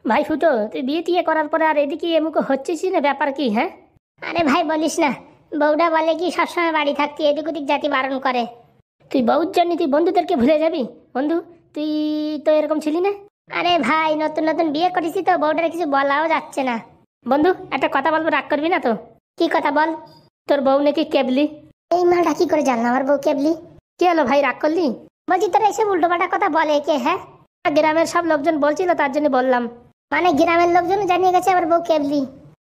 ভাই ফুটো, তুই বিয়ে টিয়ে করার পরে আর এদিকে এমুকো হচ্ছিস না, ব্যাপার কি? হ্যাঁ, আরে ভাই বলিস না, বউটা বলে কি সবসময় বাড়ি থাকতি, এদিক ওদিক জাতি বারণ করে। তুই বউর জন্য তুই বন্ধুদেরকে ভুলে যাবি? বন্ধু, তুই তো এরকম ছিলি না। আরে ভাই নতুন নতুন বিয়ে করেছি তো, বউটার কিছু বলাও যাচ্ছে না। বন্ধু, একটা কথা বলবো, রাগ করবি না তো? কি কথা বল। তোর বউ নাকি কেবলি। এই মালটা কি করে জানলাম আমার বউ কেবলি? কি হলো ভাই, রাগ করলি? বলছি তোরা এইসব উল্টোপাল্টা কথা বলে কে? হ্যাঁ, গ্রামের সব লোকজন বলছিল, তার জন্য বললাম। মানে গ্রামের লোকজন জানিয়ে গেছে আমার বউ কেবলি?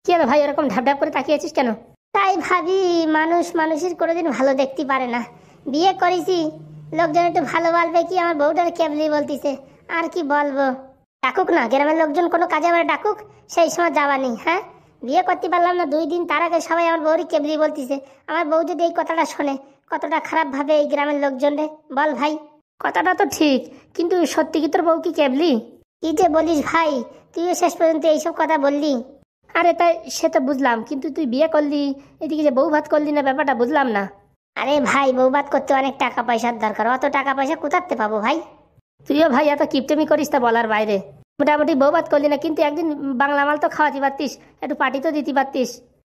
কি হলো ভাই, এরকম ঢাপ ঢাপ করে তাকিয়েছিস কেন? তাই ভাবি, মানুষ মানুষের কোনোদিন ভালো দেখতে পারে না। বিয়ে করেছি, লোকজন একটু ভালো বলবে কি আমার বউটার কেবলি বলতিছে। আর কি বলবো, ডাকুক না গ্রামের লোকজন, কোনো কাজে আমার ডাকুক, সেই সময় যাওয়া নেই। হ্যাঁ, বিয়ে করতে পারলাম না 2 দিন, তার আগে সবাই আমার বউরই কেবলি বলতিছে। আমার বউ যদি এই কথাটা শোনে, কতটা খারাপ ভাবে এই গ্রামের লোকজন রে, বল ভাই। কথাটা তো ঠিক, কিন্তু সত্যি কি তোর বউ কি কেবলি? কি যে বলিস ভাই, তুইও শেষ পর্যন্ত এইসব কথা বললি। আরে তাই সে তো বুঝলাম, কিন্তু তুই বিয়ে করলি, এদিকে যে বউ ভাত করলি না, ব্যাপারটা বুঝলাম না। আরে ভাই, বউবাদ করতে অনেক টাকা পয়সার দরকার, অত টাকা পয়সা কোথাতে পাবো ভাই? তুইও ভাই এত কিপটেমি করিস তা বলার বাইরে। মোটামুটি বউ ভাত করলি না, কিন্তু একদিন বাংলা মাল তো খাওয়াতে পারতিস, একটু পার্টি তো দিতে পারতিস।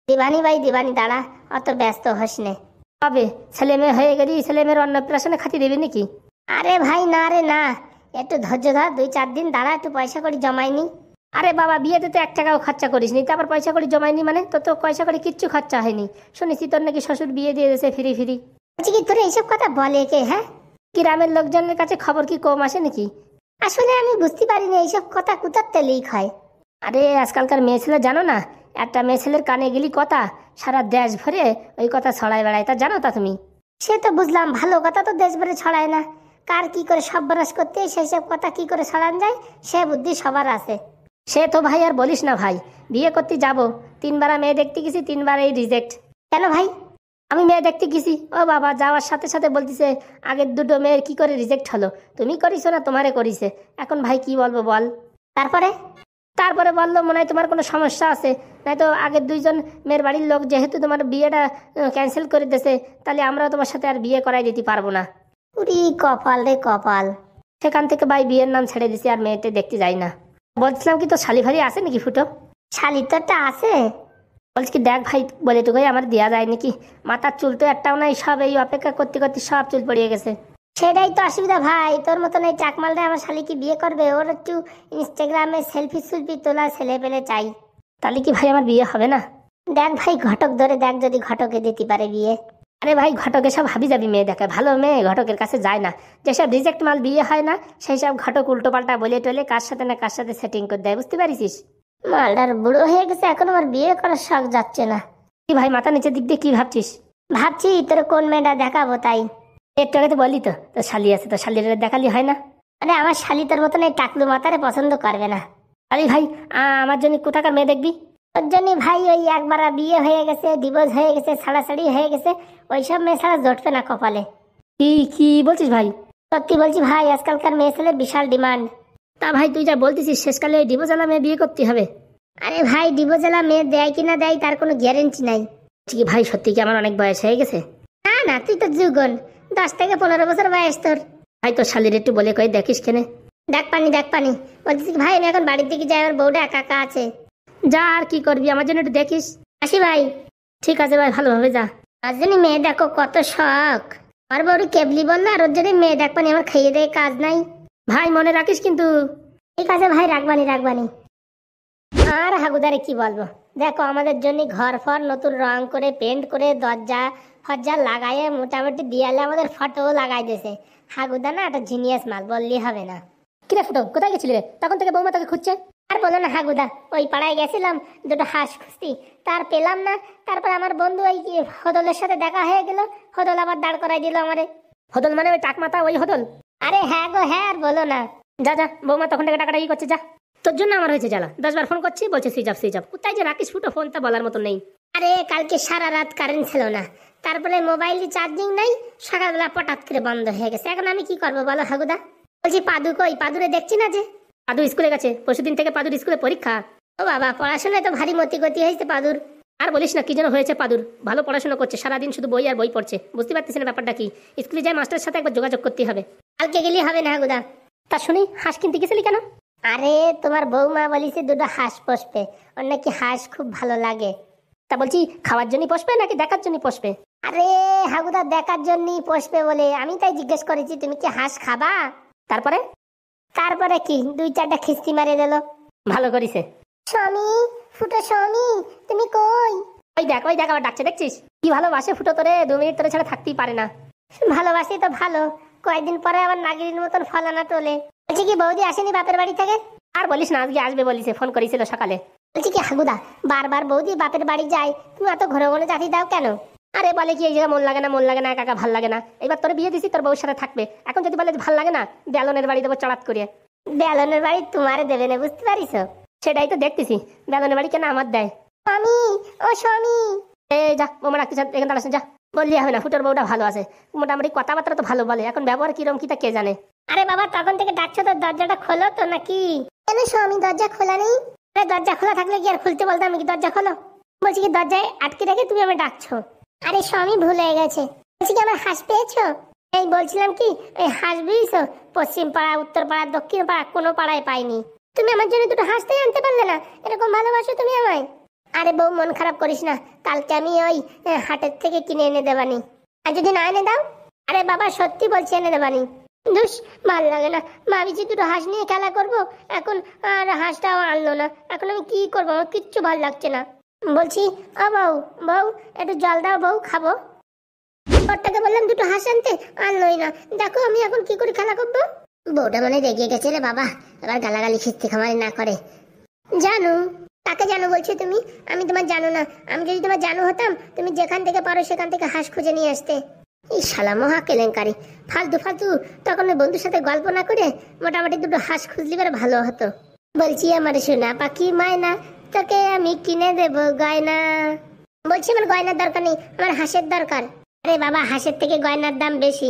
দিবানি ভাই দিবানি, দাঁড়া, অত ব্যস্ত হোস নে। হবে, ছেলে মেয়ে হয়ে গেলি, ছেলে মেয়ের অন্নপ্রাশনে খাতি দেবে নাকি? আরে ভাই না রে না, একটু ধৈর্য ধর, 2-4 দিন দাঁড়া, একটু পয়সা করে জমাইনি। আরে বাবা, বিয়েতে তো 1 টাকাও খরচা করিস নি, তারপর পয়সা করে জমাইনি? মানে তোর তো পয়সা করে কিচ্ছু খরচা হয়নি। শুনেছি তোর নাকি শ্বশুর বিয়ে দিয়ে দিয়েছে ফ্রি ফ্রি। বলছি কি, তোর এইসব কথা বলে কে? হ্যাঁ, গ্রামের লোকজনের কাছে খবর কি কম আসে নাকি? আসলে আমি বুঝতে পারিনি এইসব কথা কোথাতে লিক হয়। আরে আজকালকার মেয়ে ছেলে জানো না, একটা মেয়ে ছেলের কানে গেলি কথা, সারা দেশ ভরে ওই কথা ছড়ায় বেড়ায়, তা জানো তা তুমি? সে তো বুঝলাম, ভালো কথা তো দেশ ভরে ছড়ায় না, কার কি করে সর্বনাশ করতে সেই সব কথা কি করে ছড়ান যায়, সে বুদ্ধি সবার আছে। সে তো ভাই আর বলিস না ভাই, বিয়ে করতে যাব 3বার মেয়ে দেখতে গেছি, 3বারই রিজেক্ট। কেন ভাই? আমি মেয়ে দেখতে গেছি, ও বাবা, যাওয়ার সাথে সাথে বলতিছে আগের 2টো মেয়ের কি করে রিজেক্ট হলো, তুমি করিছো না তোমারে করিছে। এখন ভাই কি বলবো বল? তারপরে? তারপরে বললো মনে হয় তোমার কোনো সমস্যা আছে, নয়তো আগের 2জন মেয়ের বাড়ির লোক যেহেতু তোমার বিয়েটা ক্যান্সেল করে দিয়েছে, তাহলে আমরাও তোমার সাথে আর বিয়ে করাই দিতে পারবো না। উরি কপাল রে কপাল। সেখান থেকে ভাই বিয়ের নাম ছেড়ে দিছি, আর মেয়েতে দেখতে যাই না। বলছিলাম কি, তো শালি ভারি আছে নাকি ফুটো? শালি তোরটা আছে? বলছি কি, দেখ ভাই, বলে টুকুই আমার দেওয়া যায় নাকি? মাথার চুল তো একটাও নাই, সব এই অপেক্ষা করতে করতে সব চুল পড়িয়ে গেছে। সেটাই তো অসুবিধা ভাই, তোর মতন এই চাকমালটা আমার শালি কি বিয়ে করবে? ওর একটু ইনস্টাগ্রামে সেলফি সুলফি তোলা ছেলে পেলে চাই। তাহলে কি ভাই আমার বিয়ে হবে না? দেখ ভাই, ঘটক ধরে দেখ, যদি ঘটকে দিতে পারে বিয়ে। আরে ভাই, ঘটকে সব হাবি যাবি মেয়ে দেখায়, ভালো মেয়ে ঘটকের কাছে যায় না। যেসব রিজেক্ট মাল বিয়ে হয় না, সেই সব ঘটক উল্টো পাল্টা বলে টলে কার সাথে না কার সাথে সেটিং করে দেয়, বুঝতে পারিস? মালটার বুড়ো হয়ে গেছে, এখন আমার বিয়ে করার শখ যাচ্ছে না। কি ভাই, মাথা নিচের দিক দিয়ে কি ভাবছিস? ভাবছি তোর কোন মেয়েটা দেখাবো তাই। একটু আগে তো বললি তো তোর শালি আছে, তো শালির দেখালি হয় না? আরে আমার শালি তোর মতন এই টাকলু মাথারে পছন্দ করবে না। আরে ভাই, আমার জন্য কোথাকার মেয়ে দেখবি? ওর জন্য ভাই, ওই একবার বিয়ে হয়ে গেছে, ডিভোর্স হয়ে গেছে, ছাড়াছাড়ি হয়ে গেছে, ওইসব মেয়ে ছাড়া জটবে না কপালে। কি কি বলছিস ভাই? সত্যি বলছি ভাই, আজকালকার মেয়ে ছেলের বিশাল ডিমান্ড। তা ভাই, তুই যা বলতেছিস, শেষকালে ওই ডিভোর্সালা মেয়ে বিয়ে করতে হবে? আরে ভাই, ডিভোর্সালা মেয়ে দেয় কিনা দেয় তার কোনো গ্যারেন্টি নাই। ঠিক ভাই, সত্যি কি আমার অনেক বয়স হয়ে গেছে? না না, তুই তো যুগন, 10 থেকে 15 বছর বয়স তোর। ভাই তোর শালির একটু বলে কই দেখিস কেনে। দেখ পানি দেখ পানি, বলছিস কি ভাই, আমি এখন বাড়ির দিকে যাই, আমার বউটা একা একা আছে। যা, আর কি করবি, আমার জন্য একটু দেখিস। আসি ভাই। ঠিক আছে ভাই, ভালোভাবে যা। আর জন্য মেয়ে দেখো কত শখ, আমার বউরি কেবলি বললো, আর ওর জন্য মেয়ে দেখ পানি, আমার খাইয়ে দেয় কাজ নাই। ভাই মনে রাখিস কিন্তু। ঠিক আছে ভাই, রাখবানি রাখবানি। আর হাগুদারে কি বলবো, দেখো আমাদের জন্য ঘর ফর নতুন রং করে পেন্ট করে দরজা ফরজা লাগাইয়ে মোটামুটি দেয়ালে আমাদের ফটো লাগাই দিয়েছে। হাগুদা না একটা জিনিয়াস মাল, বললেই হবে না। কিরে ফুটো, কোথায় গেছিলি রে? তখন থেকে বৌমা তোকে খুঁজছে। আর বলো না হাগুদা, ওই পাড়ায় গেছিলাম, 2টো হাঁস খুঁজতি, তার পেলাম না। তারপর আমার বন্ধু ওই হদলের সাথে দেখা হয়ে গেল, হদল আবার দাঁড় করাই দিল আমারে। হদল মানে ওই টাকমাথা ওই হদল? আরে হ্যাঁ গো হ্যাঁ, আর বলো না। যা যা, বৌমা তখন থেকে টাকাটা ই করছে, যা। তোর জন্য আমার হয়েছে জ্বালা, 10বার ফোন করছি, বলছে সুইচ অফ সুইচ অফ। কোথায় যে রাখিস ফুটো ফোনটা বলার মতো নেই। আরে কালকে সারা রাত কারেন্ট ছিল না, তারপরে মোবাইলে চার্জিং নাই, সকালবেলা পটাৎ করে বন্ধ হয়ে গেছে। এখন আমি কি করবো বলো হাগুদা? বলছি পাদু কই, পাদুরে দেখছি না যে। পাদু স্কুলে গেছে, পরশুদিন থেকে পাদুর স্কুলে পরীক্ষা। ও বাবা, পড়াশোনায় তো ভারী মতি গতি হয়েছে পাদুর। আর বলিস না, কি যেন হয়েছে পাদুর, ভালো পড়াশোনা করছে, সারাদিন শুধু বই আর বই পড়ছে, বুঝতে পারতেছি না ব্যাপারটা কি। স্কুলে যাই মাস্টারের সাথে একবার যোগাযোগ করতে হবে। কালকে গেলে হবে না হাগুদা। তা শুনি, হাঁস কিনতে গেছিলি কেন? আরে তোমার বৌমা বলিছে দুটো হাঁস পোষবে, ওর নাকি হাঁস খুব ভালো লাগে। তা বলছি খাওয়ার জন্য পোষবে নাকি দেখার জন্য পোষবে? আরে হাগুদা দেখার জন্যই পোষবে বলে, আমি তাই জিজ্ঞেস করেছি তুমি কি হাঁস খাবা। তারপরে? তারপরে কি 2-4টা খিস্তি মারে দিল। ভালো করিছে। স্বামী, ফুটো স্বামী, তুমি কই? ওই দেখ আবার ডাকছে, দেখছিস কি ভালোবাসে ফুটো তোরে, 2 মিনিট তোরে ছাড়া থাকতেই পারে না। ভালোবাসি তো ভালো, কয়েকদিন পরে আবার নাগিনীর মতন ফলানা তোলে। বলছি কি বৌদি আসেনি বাপের বাড়ি থেকে? আর বলিস না, আজকে আসবে বলিছে, ফোন করেছিল সকালে। বলছি কি হাগুদা বারবার বৌদি বাপের বাড়ি যায়, তুমি এত ঘরে ঘরে জাতি দাও কেন? আরে বলে কি এই জায়গায় মন লাগে না কাকা, ভাল লাগে না। এবার তোর বিয়ে দিছি, তোর বউর সাথে থাকবে। এখন যদি বলে ভাল লাগে না, বেলনের বাড়ি দেবো চড়াত করিয়ে। বেলনের বাড়ি তোমারে দেবে না, বুঝতে পারিস? সেটাই তো দেখতেছি, বেলনের বাড়ি কেন আমার দেয়। স্বামী, ও স্বামী। এই যা বোমা রাখতে, এখানে দাঁড়াস যা। বললি হবে না, ফুটোর বউটা ভালো আছে, মোটামুটি কথাবার্তা তো ভালো বলে। এখন ব্যবহার কিরম কি তা কে জানে। আরে বাবা তখন থেকে ডাকছো তো, দরজাটা খোলো তো নাকি? কেন স্বামী দরজা খোলা নেই? আরে দরজা খোলা থাকলে কি আর খুলতে বলতাম আমি কি? দরজা খোলো। বলছি কি দরজায় আটকে রেখে তুমি আমার ডাকছো? আরে স্বামী ভুল হয়ে গেছে। বলছি কি আমার হাঁস পেয়েছো? এই বলছিলাম কি এই হাঁস বুঝছো, পশ্চিম পাড়া, উত্তর পাড়া, দক্ষিণ পাড়া কোনো পাড়ায় পাইনি। তুমি আমার জন্য দুটো হাঁসতেই আনতে পারলে না? এরকম ভালোবাসো তুমি আমায়? আরে বউ মন খারাপ করিস না, কালকে আমি ওই হাটের থেকে কিনে এনে দেবানি। আর যদি না এনে দাও? আরে বাবা সত্যি বলছি এনে দেবানি। দুস ভাল লাগে না, ভাবিছি দুটো হাঁস নিয়ে খেলা করব, এখন আর হাঁসটাও আনলো না। এখন আমি কি করবো, আমার কিচ্ছু ভাল লাগছে না। বলছি ও বউ, বউ একটু জল দাও বউ, খাবো। ওরটাকে বললাম দুটো হাঁস আনতে, আনলোই না। দেখো আমি এখন কি করে খেলা করবো। বউটা মানে রেগে গেছে রে বাবা, এবার গালাগালি খিস্তি খামারি না করে। জানো কাকে জানো বলছো তুমি? আমি তোমার জানো না। আমি যদি তোমার জানো হতাম, তুমি যেখান থেকে পারো সেখান থেকে হাঁস খুঁজে নিয়ে আসতে। এই শালা মহা কেলেঙ্কারি, ফালতু ফালতু। তখন ওই বন্ধুর সাথে গল্প না করে মোটামুটি দুটো হাঁস খুঁজলি বের ভালো হতো। বলছি আমার সোনা পাখি মায়না, তোকে আমি কিনে দেবো গয়না। বলছি আমার গয়নার দরকার নেই, আমার হাঁসের দরকার। আরে বাবা হাঁসের থেকে গয়নার দাম বেশি,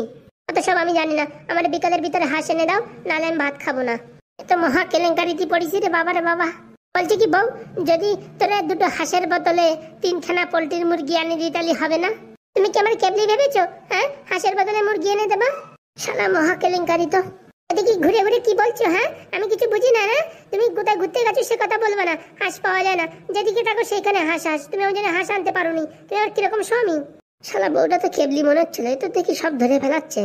অত সব আমি জানি না। আমার বিকালের ভিতরে হাঁস এনে দাও, নাহলে আমি ভাত খাবো না। এত মহা কেলেঙ্কারিতে পড়েছি রে বাবা রে বাবা। বলছি কি বউ, যদি তোরা দুটো হাঁসের বদলে 3খানা পোল্ট্রির মুরগি আনি দিই তাহলে হবে না? তুমি কি আমার কেবলি ভেবেছো? হ্যাঁ, হাঁসের বদলে মুরগি এনে দেবা? শালা মহা কেলেঙ্কারি তো। এদিকে ঘুরে ঘুরে কি বলছো? হ্যাঁ আমি কিছু বুঝি না। না তুমি কোথায় ঘুরতে গেছো সে কথা বলবে না। হাঁস পাওয়া যায় না, যেদিকে থাকো সেখানে হাঁস হাঁস। তুমি ওই জন্য হাঁস আনতে পারোনি, তুমি আর কিরকম স্বামী। শালা বউটা তো কেবলি মনে হচ্ছিল, এ তো দেখি সব ধরে ফেলাচ্ছে।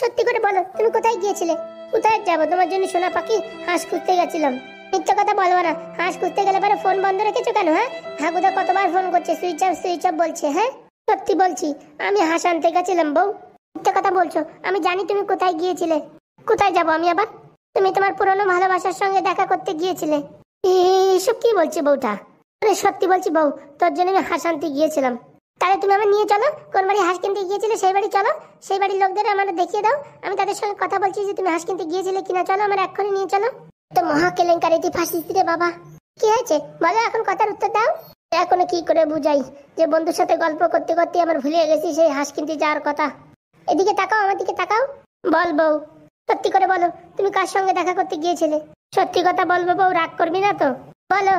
সত্যি করে বলো তুমি কোথায় গিয়েছিলে? কোথায় যাবো, তোমার জন্য সোনা পাখি হাঁস খুঁজতে গেছিলাম। মিথ্যা কথা বলবো না, হাঁস খুঁজতে গেলে পরে ফোন বন্ধ রেখেছো কেন? হ্যাঁ হাগুদা কতবার ফোন করছে, সুইচ অফ বলছে। হ্যাঁ সত্যি বলছি, আমি হাঁস আনতে গেছিলাম বউ। মিথ্যা কথা বলছো, আমি জানি তুমি কোথায় গিয়েছিলে। কোথায় যাবো আমি আবার? তুমি তোমার পুরনো ভালোবাসার সঙ্গে দেখা করতে গিয়েছিলে। এসব কি বলছে বউটা? আরে সত্যি বলছি বউ, তোর জন্য আমি হাঁস আনতে গিয়েছিলাম। তাহলে তুমি আমার নিয়ে চলো, কোন বাড়ি হাঁস কিনতে গিয়েছিলে সেই বাড়ি চলো। সেই বাড়ির লোকদের আমার দেখিয়ে দাও, আমি তাদের সঙ্গে কথা বলছি যে তুমি হাঁস কিনতে গিয়েছিলে কিনা। চলো আমার এক্ষুনি নিয়ে চলো। তো মহা কেলেঙ্কারিতে ফাঁসিছি রে বাবা। কি হয়েছে বলো, এখন কথার উত্তর দাও। এখনো কি করে বুঝাই যে বন্ধুর সাথে গল্প করতে করতে আমার ভুলে গেছি সেই হাঁস কিনতে যাওয়ার কথা। এদিকে তাকাও, আমার দিকে তাকাও। বল বউ, সত্যি করে বলো তুমি কার সঙ্গে দেখা করতে গিয়েছিলে? সত্যি কথা বলবো বউ, রাগ করবি না তো? বলো।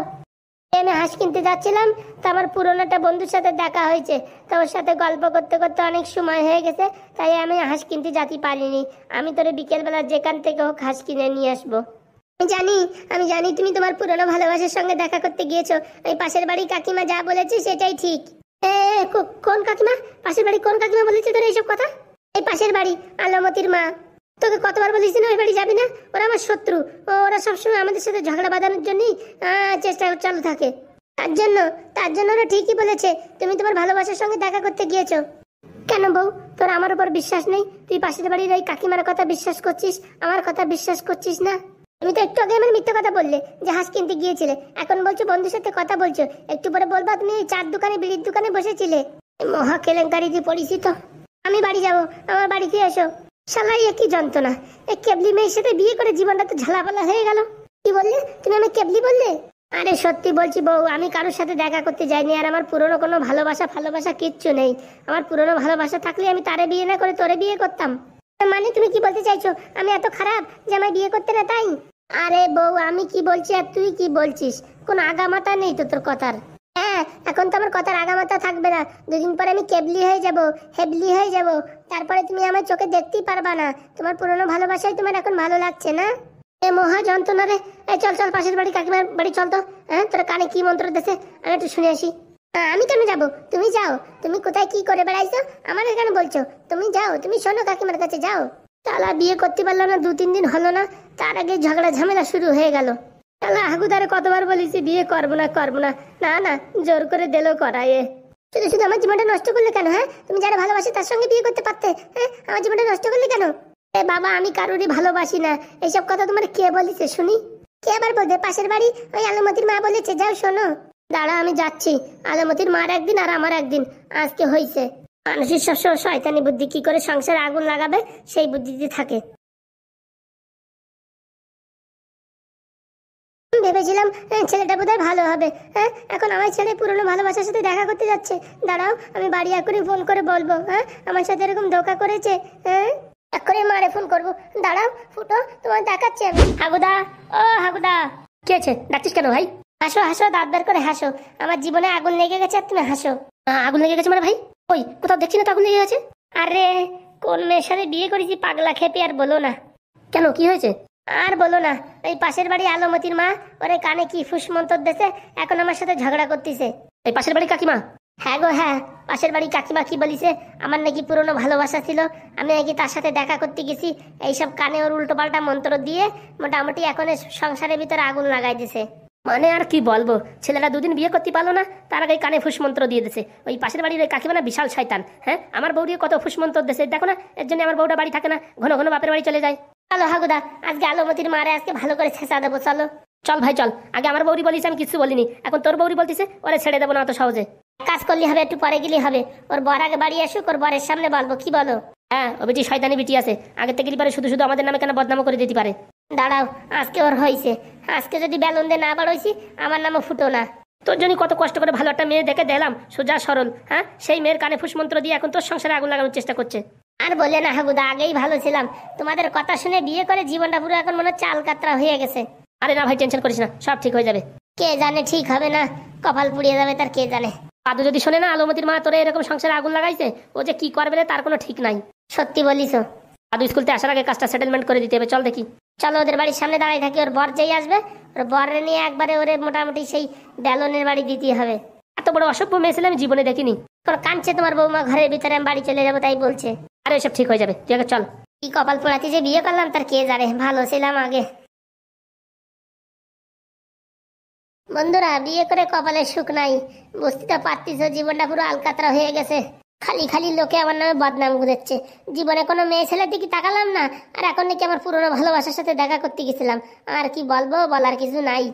আমি হাঁস কিনতে যাচ্ছিলাম, তো আমার পুরনো একটা বন্ধুর সাথে দেখা হয়েছে, তো ওর সাথে গল্প করতে করতে অনেক সময় হয়ে গেছে, তাই আমি হাঁস কিনতে যেতে পারিনি। আমি তোরে বিকেলবেলা যেখান থেকে হোক হাঁস কিনে নিয়ে আসবো। আমি জানি তুমি তোমার পুরনো ভালোবাসার সঙ্গে দেখা করতে গিয়েছো। এই পাশের বাড়ি কাকিমা যা বলেছে সেটাই ঠিক। কোন কাকিমা? পাশের বাড়ি কোন কাকিমা বলেছে তোর এইসব কথা? এই পাশের বাড়ি আলমতির মা। তোকে কতবার বলেছি না ওই বাড়ি যাবি না, ওরা আমার শত্রু। ওরা সবসময় আমাদের সাথে ঝগড়া বাঁধানোর জন্যই চেষ্টা চালু থাকে। তার জন্য ওরা ঠিকই বলেছে, তুমি তোমার ভালোবাসার সঙ্গে দেখা করতে গিয়েছো। কেন বউ, তোর আমার উপর বিশ্বাস নেই? তুই পাশের বাড়ির ওই কাকিমার কথা বিশ্বাস করছিস, আমার কথা বিশ্বাস করছিস না? তুমি তো একটু আগে আমার মিথ্যে কথা বললে যে হাঁস কিনতে গিয়েছিলে, এখন বলছো বন্ধুর সাথে কথা বলছো। একটু পরে বলবা তুমি চার দোকানে বিড়ির দোকানে বসেছিলে। মহা কেলেঙ্কারি দিয়ে পড়েছি তো। আমি বাড়ি যাবো, আমার বাড়িতে এসো। শালাই একই যন্ত্রণা, এই কেবলি মেয়ের সাথে বিয়ে করে জীবনটা তো ঝালাপালা হয়ে গেল। কি বললে তুমি? আমি কেবলি বললে? আরে সত্যি বলছি বউ, আমি কারোর সাথে দেখা করতে যাইনি। আর আমার পুরনো কোনো ভালোবাসা কিচ্ছু নেই। আমার পুরনো ভালোবাসা থাকলে আমি তারে বিয়ে না করে তোরে বিয়ে করতাম। মানে তুমি কি বলতে চাইছো আমি এত খারাপ যে আমায় বিয়ে করতে না তাই? আরে বউ আমি কি বলছি আর তুই কি বলছিস, কোনো আগামাথা নেই তো তোর কথার। হ্যাঁ এখন তো আমার কথার আগামাথা থাকবে না। 2 দিন পরে আমি কেবলি হয়ে যাব, হেবলি হয়ে যাব, তারপরে তুমি আমার চোখে দেখতেই পারবা না। তোমার পুরনো ভালোবাসাই তোমার এখন ভালো লাগছে না? এ মহা যন্ত্রণা রে। এই চল চল পাশের বাড়ি কাকিমার বাড়ি চল তো। হ্যাঁ, তোর কানে কি মন্ত্র দেছে আমি একটু শুনে আসি। আমি কেন যাবো? তুমি যাও। তুমি কোথায় কি করে বেড়াইছো আমার এখানে বলছো? তুমি যাও, তুমি শোনো কাকিমার কাছে যাও। তালা বিয়ে করতে পারলো না, 2-3 দিন হলো না, তার আগে ঝগড়া ঝামেলা শুরু হয়ে গেল। তালা হাগুদারে কতবার বলেছি বিয়ে করবো না করবো না, না না জোর করে দিলেও করায়। শুধু শুধু আমার জীবনটা নষ্ট করলে কেন? হ্যাঁ, তুমি যারা ভালোবাসি তার সঙ্গে বিয়ে করতে পারতে। হ্যাঁ, আমার জীবনটা নষ্ট করলে কেন? এ বাবা, আমি কারোরই ভালোবাসি না। এইসব কথা তোমার কে বলেছে শুনি? কে আবার বলবে? পাশের বাড়ি ওই আলমতির মা বলেছে। যাও শোনো। দাঁড়া, আমি যাচ্ছি। আলমতির মার একদিন আর আমার একদিন আজকে হইছে। মানুষের সবসময় শয়তানি বুদ্ধি, কি করে সংসারে আগুন লাগাবে সেই বুদ্ধিতে থাকে। ভেবেছিলাম ছেলেটা বোধহয় ভালো হবে। হ্যাঁ, এখন আমার ছেলে পুরনো ভালোবাসার সাথে দেখা করতে যাচ্ছে। দাঁড়াও, আমি বাড়ি এখনই ফোন করে বলবো। হ্যাঁ, আমার সাথে এরকম ধোঁকা করেছে। হ্যাঁ, এক্ষুনি মারে ফোন করবো। দাঁড়াও ফুটো, তোমার দেখাচ্ছি আমি। হাগুদা, ও হাগুদা। কি আছে? ডাকছিস কেন ভাই? হাসো হাসো, দাঁত বের করে হাসো। আমার জীবনে আগুন লেগে গেছে আর তুমি হাসো। আগুন লেগে গেছে মানে ভাই? ওই কোথাও দেখছি না তো আগুন লেগে গেছে। আরে কোন মেয়ের সাথে বিয়ে করেছি পাগলা খেপি, আর বলো না। কেন, কি হয়েছে? আর বলো না, এই পাশের বাড়ি আলমতির মা ওরে কানে কি ফুস মন্তর দেছে, এখন আমার সাথে ঝগড়া করতেছে। এই পাশের বাড়ি কাকিমা? হ্যাঁ গো হ্যাঁ, পাশের বাড়ি কাকিমা কি বলিছে, আমার নাকি পুরনো ভালোবাসা ছিল, আমি নাকি তার সাথে দেখা করতে গেছি। এইসব কানে ওর উল্টো পাল্টা মন্ত্র দিয়ে মোটামুটি এখন সংসারের ভিতরে আগুন লাগাই দিছে। মানে আর কি বলবো, ছেলেরা 2 দিন বিয়ে করতে পারলো না, তার আগে কানে ফুসমন্ত্র দিয়ে দিছে। ওই পাশের বাড়ির ওই কাকিমা না বিশাল শয়তান। হ্যাঁ, আমার বউরিয়ে কত ফুসমন্ত্র দিছে দেখো না, এর জন্য আমার বউটা বাড়ি থাকে না, ঘন ঘন বাপের বাড়ি চলে যায়। চলো হাগুদা, আজকে আলমতির মারে আজকে ভালো করে ছেঁচা দেবো। চলো চল ভাই চল। আগে আমার বউরি বলিস, আমি কিছু বলিনি, এখন তোর বউরি বলতিছে, ওরে ছেড়ে দেবো না অত সহজে। কাজ করলে হবে, একটু পরে গেলে হবে। ওর বর আগে বাড়ি আসুক, ওর বরের সামনে বলবো। কি বলো? হ্যাঁ, ও বেটি শয়তানি বিটি আছে, আগে থেকে পারে শুধু শুধু আমাদের নামে কেন বদনাম করে দিতে পারে। দাঁড়াও, আজকে ওর হয়েছে। আজকে যদি বেলুন দিয়ে না বাড়াইছি, আমার নামও ফুটো না। তোর জন্য কত কষ্ট করে ভালো একটা মেয়ে দেখে দিলাম, সোজা সরল। হ্যাঁ, সেই মেয়ের কানে ফুসমন্ত্র দিয়ে এখন তোর সংসারে আগুন লাগানোর চেষ্টা করছে। আর বলে না হাগুদা, আগেই ভালো ছিলাম। তোমাদের কথা শুনে বিয়ে করে জীবনটা পুরো এখন মনে হচ্ছে আলকাতরা হয়ে গেছে। আরে না ভাই, টেনশন করিস না, সব ঠিক হয়ে যাবে। কে জানে ঠিক হবে না, কপাল পুড়িয়ে যাবে তার কে জানে। পাদু যদি শোনে না আলমতির মা তোরে এরকম সংসারে আগুন লাগাইছে, ও যে কি করবে রে তার কোনো ঠিক নাই। সত্যি বলিস? পাদু স্কুলতে আসার আগে কাজটা সেটেলমেন্ট করে দিতে হবে, চল দেখি। চলো ওদের বাড়ির সামনে দাঁড়াই থাকি, ওর বর যেই আসবে ওর বরে নিয়ে একবারে ওরে মোটামুটি সেই বেলনের বাড়ি দিতে হবে। এত বড় অসভ্য মেয়ে ছেলে আমি জীবনে দেখিনি। তোর কাঁদছে তোমার বৌমা ঘরের ভিতরে, আমি বাড়ি চলে যাবো তাই বলছে। আরে সব ঠিক হয়ে যাবে, তুই আগে চল। কি কপাল পোড়াতে যে বিয়ে করলাম তার কে জানে, ভালো ছিলাম আগে। বন্ধুরা, বিয়ে করে কপালে সুখ নাই, বুঝতে তো পারতিস, জীবনটা পুরো আলকাতরা হয়ে গেছে। খালি খালি লোকে আমার নামে বদনাম গুঁজেছে। জীবনে কোনো মেয়ে ছেলের দিকে তাকালাম না, আর এখন নাকি আমার পুরনো ভালোবাসার সাথে দেখা করতে গেছিলাম। আর কি বলবো, বলার কিছু নাই।